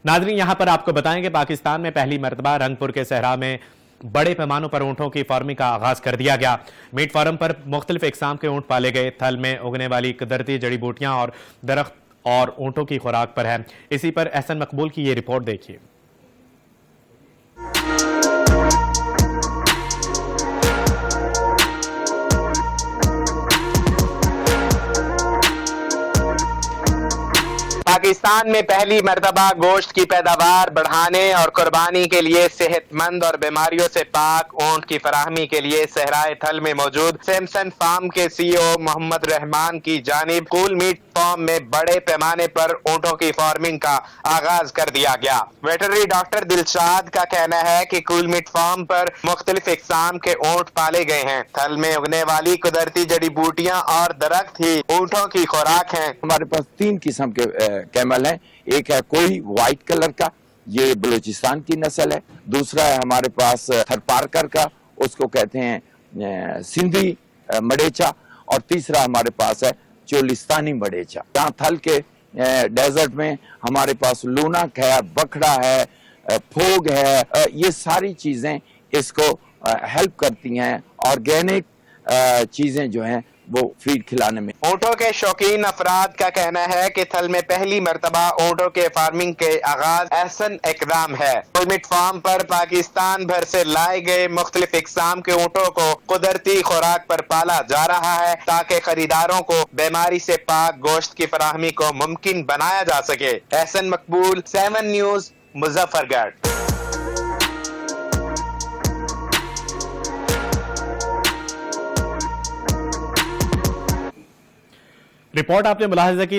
नाज़रीन, यहाँ पर आपको बताएं कि पाकिस्तान में पहली मरतबा रंगपुर के सहरा में बड़े पैमानों पर ऊँटों की फार्मिंग का आगाज कर दिया गया। मीट फार्म पर मुख्तलिफ इकसाम के ऊँट पाले गए। थल में उगने वाली कुदरती जड़ी बूटियाँ और दरख्त और ऊँटों की खुराक पर है। इसी पर एहसन मकबूल की ये रिपोर्ट देखिए। पाकिस्तान में पहली मर्तबा गोश्त की पैदावार बढ़ाने और कुर्बानी के लिए सेहतमंद और बीमारियों से पाक ऊंट की फराहमी के लिए सहराए थल में मौजूद सैमसन फार्म के CEO मोहम्मद रहमान की जानिब कूल मीट फार्म में बड़े पैमाने पर ऊंटों की फार्मिंग का आगाज कर दिया गया। वेटरनरी डॉक्टर दिलशाद का कहना है कि कूल मीट फार्म पर मुख्तलिफ इकसाम के ऊंट पाले गए हैं। थल में उगने वाली कुदरती जड़ी बूटियां और दरख्त ही ऊंटों की खुराक हैं। हमारे पास 3 किस्म के कैमल है। एक है कोई व्हाइट कलर का, ये बलूचिस्तान की नस्ल है। दूसरा है हमारे पास थरपारकर का, उसको कहते हैं सिंधी मडेचा। और तीसरा हमारे पास है चोलिस्तानी मडेचा। यहाँ थल के डेजर्ट में हमारे पास लूनक है, बखड़ा है, फोग है। ये सारी चीजें इसको हेल्प करती हैं। ऑर्गेनिक चीजें जो हैं वो फीड खिलाने में। ऊँटों के शौकीन अफराद का कहना है कि थल में पहली मर्तबा ऊँटों के फार्मिंग के आगाज एहसन इकदाम है। कूल मीट फार्म पर पाकिस्तान भर से लाए गए मुख्तलिफ इकसाम के ऊँटों को कुदरती खुराक पर पाला जा रहा है ताकि खरीदारों को बीमारी से पाक गोश्त की फराहमी को मुमकिन बनाया जा सके। एहसन मकबूल, 7 न्यूज, मुजफ्फरगढ़। रिपोर्ट आपने मुलाहिजा की।